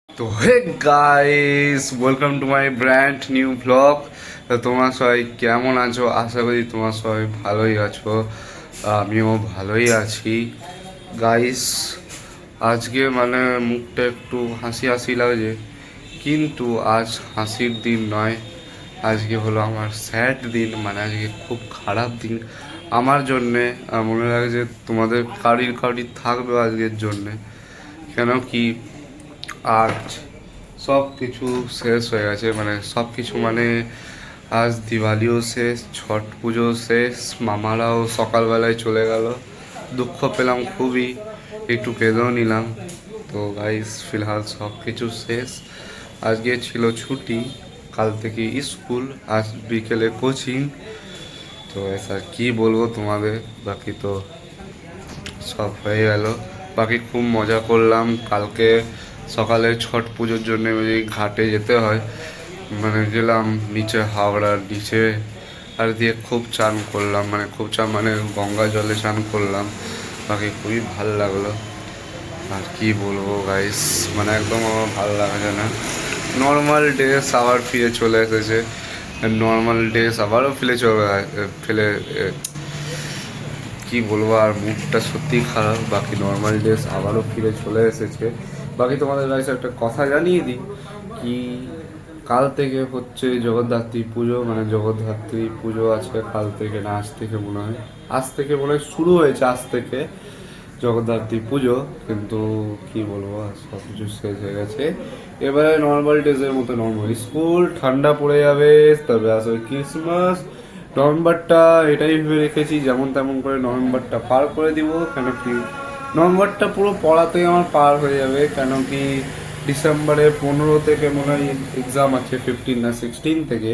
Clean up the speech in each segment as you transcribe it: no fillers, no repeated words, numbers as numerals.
তো hey guys, welcome to my brand new blog. তো তোমরা সবাই কেমন আছো? আশা করি তোমরা সবাই ভালোই আছো। আমিও ভালোই আছি গাইস। আজকে মানে মুখটা একটু হাসি হাসি লাগছে, কিন্তু আজ হাসির দিন নয়। আজকে হলো আমার স্যাড দিন, মানে আজকে খুব খারাপ দিন আমার জন্যে। মনে লাগে যে তোমাদের কারির থাকবে আজকের জন্যে। কেন কি, আজ সব কিছু শেষ হয়ে গেছে, মানে সব কিছু মানে আজ দিওয়ালিও শেষ, ছট পুজো শেষ, মামারাও সকালবেলায় চলে গেল। দুঃখ পেলাম খুবই, একটু কেঁদেও নিলাম। তো গাইস, ফিলহাল সব কিছু শেষ। আজকে ছিল ছুটি, কাল থেকে স্কুল, আজ বিকেলে কোচিং। তো স্যার কি বলবো তোমাদের, বাকি তো সব হয়ে গেল। বাকি খুব মজা করলাম। কালকে সকালে ছট পুজোর জন্য ওই ঘাটে যেতে হয়, মানে গেলাম নিচে, হাওড়ার নিচে, আর দিয়ে খুব চান করলাম, মানে খুব চান মানে গঙ্গা জলে চান করলাম। বাকি খুবই ভাল লাগলো। আর কি বলবো গাইস, মানে একদম আমার ভালো লাগছে না। নর্মাল ডেস আবার ফিরে চলে এসেছে, নর্মাল ডেস আবারও ফেলে কি বলবো, আর মুডটা সত্যিই খারাপ। বাকি নর্মাল ডেস আবারও ফিরে চলে এসেছে। বাকি তোমাদের কাছে একটা কথা জানিয়ে দিই, কি কাল থেকে হচ্ছে জগদ্ধাত্রী পুজো, মানে জগদ্ধাত্রী পুজো আছে কাল থেকে, না আজ থেকে মনে হয়, আজ থেকে মনে হয় শুরু হয়েছে, আজ থেকে জগদ্ধাত্রী পুজো। কিন্তু কি বলবো, সব কিছু শেষ হয়ে গেছে। এবারে নর্মাল ডেজের মতো নর্মাল স্কুল, ঠান্ডা পড়ে যাবে, তবে আসবে ক্রিসমাস। নভেম্বরটা এটাই ভেবে রেখেছি যেমন তেমন করে নভেম্বরটা পার করে দিব। কেন কি, নভেম্বরটা পুরো পড়াতেই আমার পার হয়ে যাবে। কেন কি, ডিসেম্বরে 15 থেকে মনে হয় এক্সাম আছে, 15 না 16 থেকে।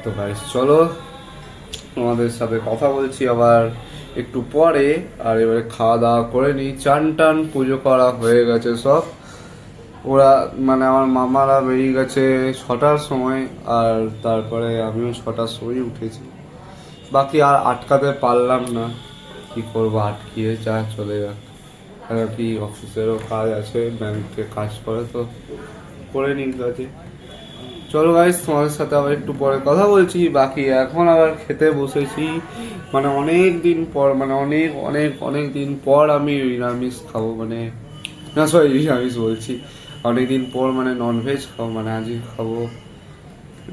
তো গাইস চলো, তোমাদের সাথে কথা বলছি আবার একটু পরে। আর এবারে খাওয়া দাওয়া করে নিই, চান টান পুজো করা হয়ে গেছে সব। ওরা মানে আমার মামারা বেরিয়ে গেছে 6টার সময়, আর তারপরে আমিও 6টার সময় উঠেছি। বাকি আর আটকাতে পারলাম না, কি করব, আটকিয়ে যা চলে যাক। আর কি, অফিসেরও কাজ আছে, ব্যাংকে কাজ করে, তো করে নিন কাজে। চলো গাইস, তোমাদের সাথে আবার একটু পরে কথা বলছি। বাকি এখন আবার খেতে বসেছি, মানে অনেক দিন পর, মানে অনেক অনেক অনেক দিন পর আমি নিরামিষ খাবো, মানে না সরি, নিরামিষ বলছি, অনেক দিন পর মানে ননভেজ খাবো। মানে আজকে খাবো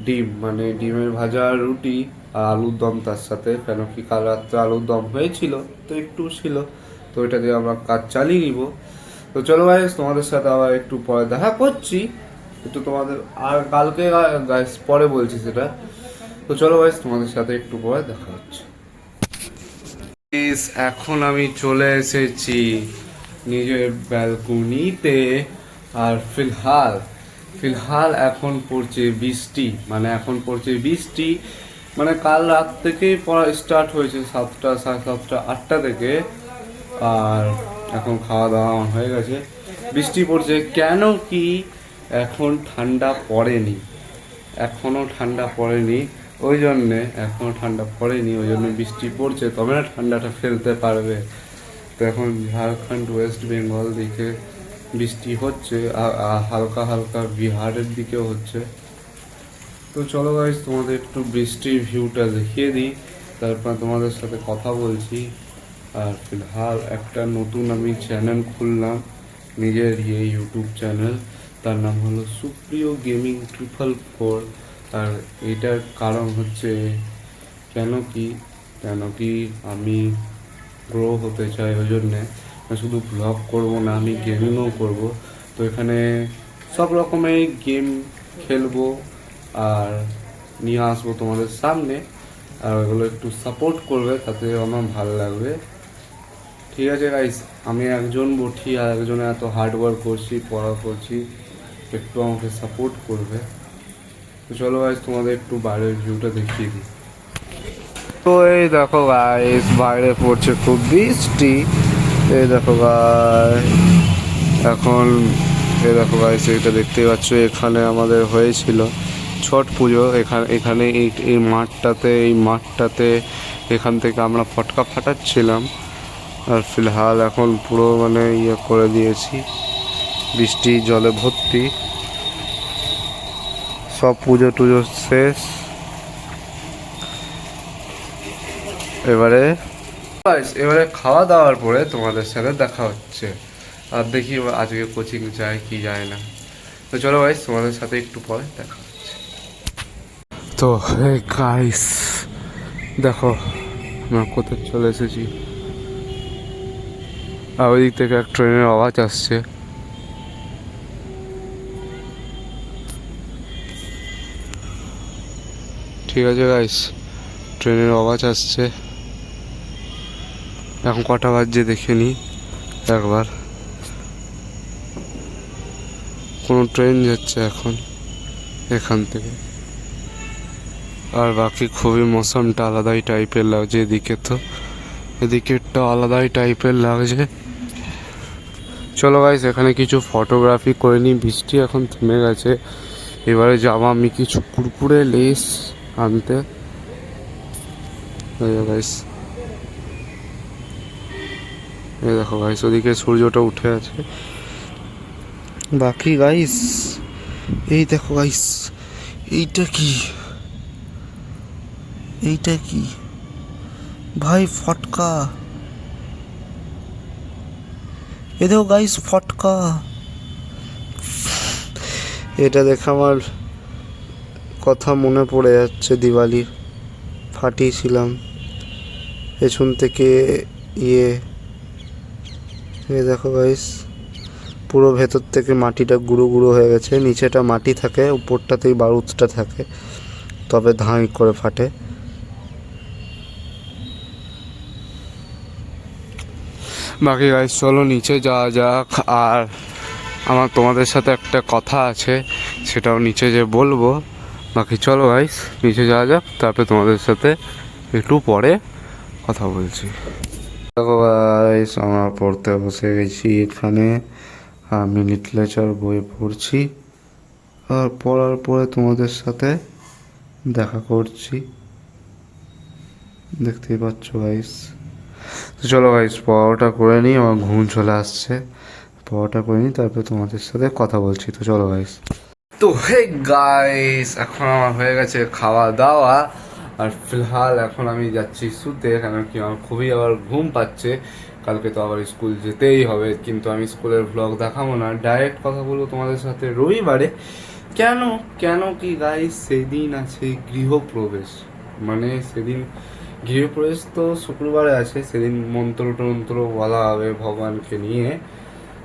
ডিম, মানে ডিমের ভাজা আর রুটি আর আলুর দম তার সাথে। কেন কি, কাল রাত্রে আলুর দম হয়েছিল, তো একটু ছিল, তো এটা দিয়ে আমরা কাজ চালিয়ে নিব। তো চলো গাইস, তোমাদের সাথে আবার একটু পরে দেখা করছি। একটু তোমাদের আর কালকে গাইস পরে বলছি সেটা। তো চলো গাইস, তোমাদের সাথে একটু পরে দেখা হচ্ছে। এখন আমি চলে এসেছি নিজের ব্যালকনিতে। আর ফিলহাল ফিলহাল এখন পড়ছে বৃষ্টি, মানে এখন পড়ছে বৃষ্টি। মানে কাল রাত থেকেই পড়া স্টার্ট হয়েছে, 7টা, সাড়ে 7টা, 8টা থেকে। আর এখন খাওয়া দাওয়া আমার হয়ে গেছে। বৃষ্টি পড়ছে কেন কি, এখন ঠান্ডা পড়েনি, এখনও ঠান্ডা পড়েনি, ওই জন্যে এখনও ঠান্ডা পড়েনি, ওই জন্য বৃষ্টি পড়ছে, তবে না ঠান্ডাটা ফেলতে পারবে। তো এখন ঝাড়খণ্ড, ওয়েস্ট বেঙ্গল দিকে বৃষ্টি হচ্ছে, হালকা হালকা বিহারের দিকেও হচ্ছে। তো চলো গাইস, তোমাদের একটু বৃষ্টির ভিউটা দেখিয়ে দিই, তারপর তোমাদের সাথে কথা বলছি। আর ফিলহাল একটা নতুন আমি চ্যানেল খুললাম, নিজের ইউটিউব চ্যানেল, তার নাম হলো সুপ্রিয় গেমিং 444। আর এটার কারণ হচ্ছে, কেন কি কেন কি আমি গ্রো হতে চাই, ওই জন্যে শুধু ব্লগ করব না, আমি গেমিংও করব। তো এখানে সব রকমের গেম খেলবো আর নিয়ে আসবো তোমাদের সামনে। আর ওগুলো একটু সাপোর্ট করবে, তাতে আমার ভালো লাগবে। ঠিক আছে গাইস, আমি একজন বঠি আর একজনে এত হার্ড ওয়ার্ক করছি, পড়া করছি, একটু আমাকে সাপোর্ট করবে। তো চলো গাইস, তোমাদের একটু বাইরের ভিউটা দেখিয়ে দিই। তো এই দেখো গাইস, বাইরে পড়ছে খুব বৃষ্টি। এই দেখো গাইস, এখন এই দেখো গাইস, এটা দেখতেই পাচ্ছ, এখানে আমাদের হয়েছিল ছট পুজো। এখানে এই মাঠটাতে এখান থেকে আমরা ফটকা ফাটাচ্ছিলাম। আর ফিলহাল এখন পুরো মানে ইয়ে করে দিয়েছি, বৃষ্টি জলে ভর্তি, সব পুজো টুজো শেষ। এবারে খাওয়া দাওয়ার পরে তোমাদের সাথে দেখা হচ্ছে। আর দেখি আজকে কোচিং যায় কি যায় না। তো চলো গাইস, তোমাদের সাথে একটু পরে দেখা হচ্ছে। তো গাইস দেখো আমরা কোথায় চলে এসেছি, আর ওই দিক থেকে এক ট্রেনের আওয়াজ আসছে। ঠিক আছে গাইস, ট্রেনের আওয়াজ আসছে। এখন কটা বাজছে দেখে নি একবার। কোনো ট্রেন যাচ্ছে এখন এখান থেকে। আর বাকি খুবই মৌসুমটা আলাদাই টাইপের লাগছে এদিকে, তো এদিকেরটা আলাদাই টাইপের লাগছে। চলো গাইস, এখানে কিছু ফটোগ্রাফি করে নিই। বৃষ্টি এখন থেমে গেছে। এবারে যাবো আমি কিছু কুরকুরে লেস আনতে। গাইস এই দেখো গাইস, ওদিকে সূর্যটা উঠে আছে। বাকি গাইস এই দেখো গাইস, এইটা কি, এইটা কি ভাই? ফটকা। এ দেখো গাইস, ফটকা। এটা দেখে আমার কথা মনে পড়ে যাচ্ছে, দিওয়ালির ফাটিয়েছিলাম পেছন থেকে এ দেখো গাইস, পুরো ভেতর থেকে মাটিটা গুঁড়ো গুঁড়ো হয়ে গেছে। নিচেটা মাটি থাকে, উপরটাতেই বারুদটা থাকে, তবে ধাঁই করে ফাটে। বাকি গাইস চলো নিচে যাওয়া যাক। আর আমার তোমাদের সাথে একটা কথা আছে, সেটাও নিচে যে বলবো। বাকি চলো গাইস নিচে যাওয়া যাক, তারপরে তোমাদের সাথে একটু পরে কথা বলছি। দেখো গাইস, আমরা পড়তে বসে গেছি এখানে। আমি লিটারেচার বই পড়ছি, আর পড়ার পরে তোমাদের সাথে দেখা করছি, দেখতেই পাচ্ছ গাইস। তো চলো গাইস, পড়াটা করে নিই, আমার ঘুম চলে আসছে। পড়াটা করে নিই, তারপরে তোমাদের সাথে কথা বলছি। তো চলো গাইস। তো হে গাইস, এখন আমার হয়ে গেছে খাওয়া দাওয়া, আর ফিলহাল এখন আমি যাচ্ছি শুতে, কেন কি আমার খুবই আবার ঘুম পাচ্ছে। কালকে তো আবার স্কুল যেতেই হবে, কিন্তু আমি স্কুলের ভ্লগ দেখাবো না, ডাইরেক্ট কথা বলবো তোমাদের সাথে রবিবারে। কেন কেন কি গাইস, সেদিন আছে গৃহপ্রবেশ। মানে সেদিন গৃহপ্রবেশ তো শুক্রবারে আছে, সেদিন মন্ত্র টন্ত্র বলা হবে ভগবানকে নিয়ে।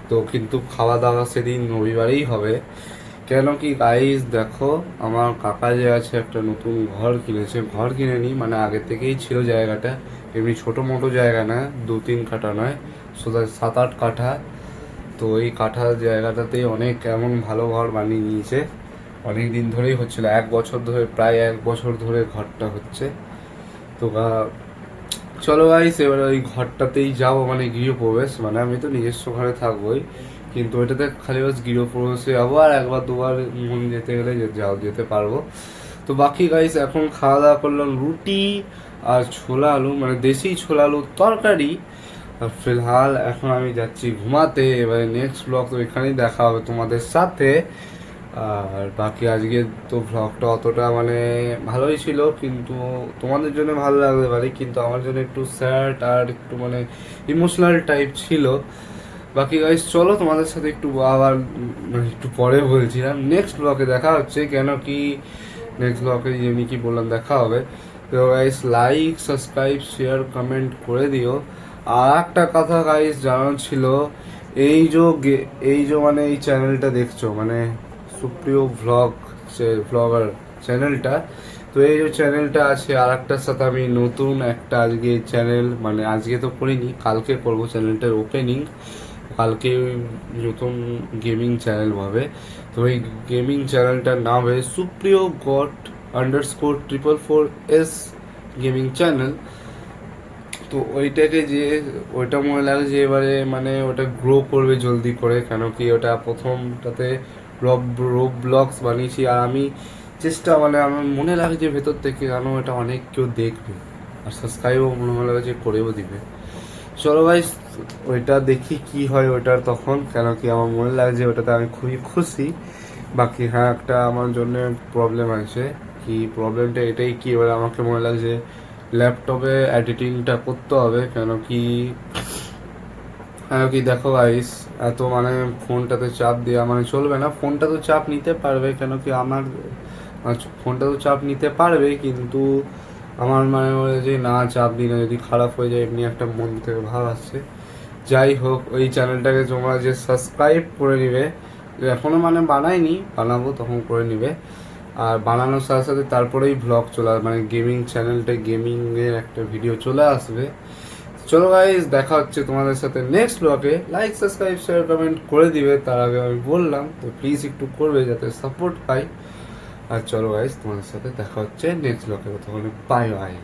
তো কিন্তু খাওয়া দাওয়া সেদিন রবিবারেই হবে। কেন কি গাইস দেখো, আমার কাকা যে আছে একটা নতুন ঘর কিনেছে। ঘর কিনেনি মানে আগে থেকেই ছিল জায়গাটা, এমনি ছোটো মোটো জায়গা না, 2-3 কাঠা নয়, সোজা 7-8 কাঠা। তো এই কাঠা জায়গাটাতেই অনেক এমন ভালো ঘর বানিয়ে নিয়েছে। অনেক দিন ধরেই হচ্ছিল, 1 বছর ধরে, প্রায় 1 বছর ধরে ঘরটা হচ্ছে। তো চলো গাইস, এবার ওই ঘরটাতেই যাবো, মানে গৃহপ্রবেশ। মানে আমি তো নিজস্ব ঘরে থাকবোই, কিন্তু ওইটাতে খালি বাস গৃহপ্রবেশে যাবো। আর একবার দুবার মন যেতে গেলে যেতে পারবো। তো বাকি গাইস এখন খাওয়া দাওয়া করলাম রুটি আর ছোলা আলু, মানে দেশি ছোলা আলুর তরকারি। আর ফিলহাল এখন আমি যাচ্ছি ঘুমাতে। এবারে নেক্সট ব্লগ তো এখানেই দেখা হবে তোমাদের সাথে। আর বাকি আজকে তো ভ্লগটা অতটা মানে ভালোই ছিল, কিন্তু তোমাদের জন্য ভালো লাগতে পারে, কিন্তু আমার জন্য একটু স্যাড আর একটু মানে ইমোশনাল টাইপ ছিল। বাকি গাইস চলো তোমাদের সাথে একটু আবার মানে একটু পরে বলছিলাম, নেক্সট ব্লগে দেখা হচ্ছে। কেন কি নেক্সট ব্লগে যেমনি কি বললাম দেখা হবে। তো guys like subscribe share comment করে দিও। আর একটা কথা গাইস জানার ছিল, এই যে মানে এই চ্যানেলটা দেখছো, মানে সুপ্রিয় ভ্লগার চ্যানেলটা। তো এই যে চ্যানেলটা আছে, আর একটার সাথে আমি নতুন একটা আজকে চ্যানেল, মানে আজকে তো করিনি, কালকে করবো চ্যানেলটার ওপেনিং। কালকে নতুন গেমিং চ্যানেল হবে। তো এই গেমিং চ্যানেলটার নাম হবে সুপ্রিয় গট _444S গেমিং চ্যানেল। তো ওইটাকে যে ওইটা মনে লাগে যে এবারে মানে ওটা গ্রো করবে জলদি করে, কেন কি ওটা প্রথমটাতে রব ব্লগস বানিয়েছি। আর আমি চেষ্টা মানে আমার মনে লাগে যে ভেতর থেকে, কেন এটা অনেক কেউ দেখবে আর সাবস্ক্রাইবও মনে লাগে যে করেও দিবে। চলো ভাই, ওইটা দেখি কি হয় ওইটার তখন, কেন কি আমার মনে লাগছে ওটাতে আমি খুবই খুশি। বাকি হ্যাঁ, একটা আমার জন্য প্রবলেম আছে। কি প্রবলেমটা এটাই কি, এবার আমাকে মনে লাগছে ল্যাপটপে এডিটিংটা করতে হবে, কেন কি দেখো গাইস, এত মানে ফোনটাতে চাপ দেওয়া মানে চলবে না। ফোনটা তো চাপ নিতে পারবে, কেন কি আমার ফোনটা তো চাপ নিতে পারবে, কিন্তু আমার মানে হয় যে না, চাপ দিই না, যদি খারাপ হয়ে যায়, এমনি একটা মন থেকে ভাব আসছে। যাই হোক, ওই চ্যানেলটাকে তোমরা যে সাবস্ক্রাইব করে নিবে, এখনও মানে বানাইনি, বানাবো তখন করে নিবে। আর বানানোর সাথে সাথে তারপরেই ভ্লগ চলে আসবে, মানে গেমিং চ্যানেলটা, গেমিংয়ের একটা ভিডিও চলে আসবে। চলো গাইজ, দেখা হচ্ছে তোমাদের সাথে নেক্সট ব্লগে। লাইক, সাবস্ক্রাইব, শেয়ার, কমেন্ট করে দিবে, তার আগে আমি বললাম তো প্লিজ একটু করবে যাতে সাপোর্ট পাই। আর চলো গাইজ, তোমাদের সাথে দেখা হচ্ছে নেক্সট ব্লগে, তখন বাই বাই।